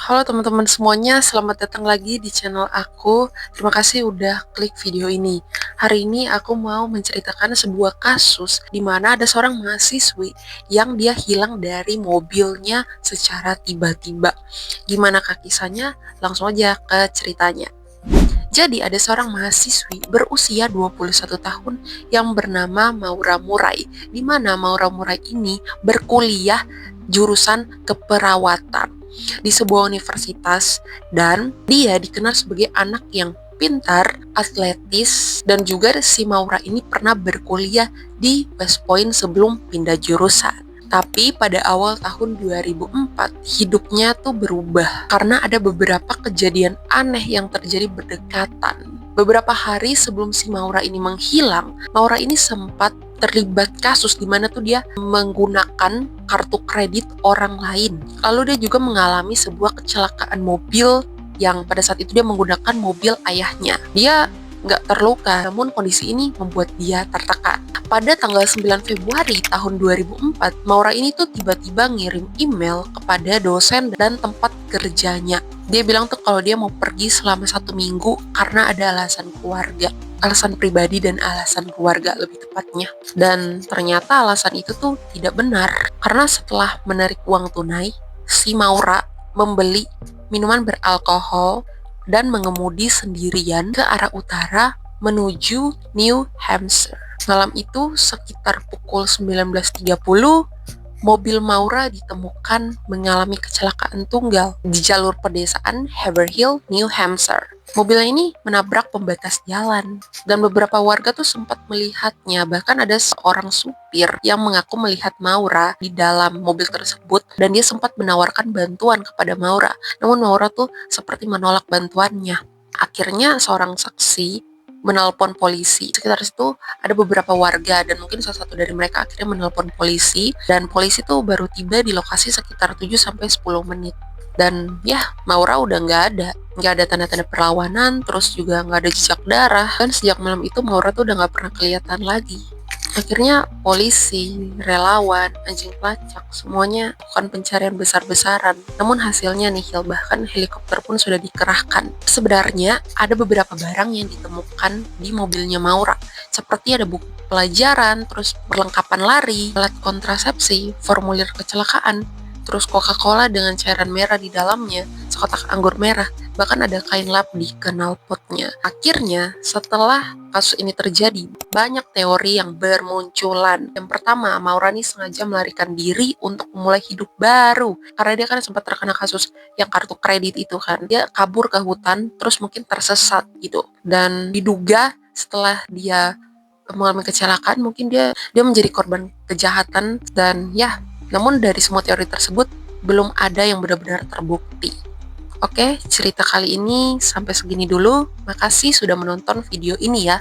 Halo teman-teman semuanya, selamat datang lagi di channel aku. Terima kasih udah klik video ini. Hari ini aku mau menceritakan sebuah kasus di mana ada seorang mahasiswi yang dia hilang dari mobilnya secara tiba-tiba. Gimana kak kisahnya? Langsung aja ke ceritanya. Jadi ada seorang mahasiswi berusia 21 tahun yang bernama Maura Murai, di mana Maura Murai ini berkuliah jurusan keperawatan di sebuah universitas, dan dia dikenal sebagai anak yang pintar, atletis, dan juga si Maura ini pernah berkuliah di West Point sebelum pindah jurusan. Tapi pada awal tahun 2004, hidupnya tuh berubah karena ada beberapa kejadian aneh yang terjadi berdekatan. Beberapa hari sebelum si Maura ini menghilang, Maura ini sempat terlibat kasus di mana tuh dia menggunakan kartu kredit orang lain. Lalu dia juga mengalami sebuah kecelakaan mobil yang pada saat itu dia menggunakan mobil ayahnya. Dia nggak terluka, namun kondisi ini membuat dia tertekan. Pada tanggal 9 Februari tahun 2004, Maura ini tuh tiba-tiba ngirim email kepada dosen dan tempat kerjanya. Dia bilang tuh kalau dia mau pergi selama 1 minggu karena ada alasan keluarga. Alasan pribadi dan alasan keluarga lebih tepatnya. Dan ternyata alasan itu tuh tidak benar. Karena setelah menarik uang tunai, si Maura membeli minuman beralkohol dan mengemudi sendirian ke arah utara menuju New Hampshire. Malam itu sekitar pukul 19.30, mobil Maura ditemukan mengalami kecelakaan tunggal di jalur pedesaan Haverhill, New Hampshire. Mobilnya ini menabrak pembatas jalan dan beberapa warga tuh sempat melihatnya. Bahkan ada seorang supir yang mengaku melihat Maura di dalam mobil tersebut dan dia sempat menawarkan bantuan kepada Maura. Namun Maura tuh seperti menolak bantuannya. Akhirnya seorang saksi menelpon polisi. Sekitar situ ada beberapa warga dan mungkin salah satu dari mereka akhirnya menelpon polisi, dan polisi tuh baru tiba di lokasi sekitar 7-10 menit. Dan ya, Maura udah nggak ada tanda-tanda perlawanan, terus juga nggak ada jejak darah, dan sejak malam itu Maura tuh udah nggak pernah kelihatan lagi. Akhirnya polisi, relawan, anjing pelacak, semuanya melakukan pencarian besar-besaran. Namun hasilnya nihil, bahkan helikopter pun sudah dikerahkan. Sebenarnya ada beberapa barang yang ditemukan di mobilnya Maura, seperti ada buku pelajaran, terus perlengkapan lari, alat kontrasepsi, formulir kecelakaan, terus Coca-Cola dengan cairan merah di dalamnya, sekotak anggur merah, bahkan ada kain lap di knalpotnya. Akhirnya, setelah kasus ini terjadi, banyak teori yang bermunculan. Yang pertama, Maura ini sengaja melarikan diri untuk memulai hidup baru. Karena dia kan sempat terkena kasus yang kartu kredit itu kan. Dia kabur ke hutan, terus mungkin tersesat gitu. Dan diduga setelah dia mengalami kecelakaan, mungkin dia menjadi korban kejahatan. Dan ya, namun dari semua teori tersebut, belum ada yang benar-benar terbukti. Oke, cerita kali ini sampai segini dulu. Makasih sudah menonton video ini ya.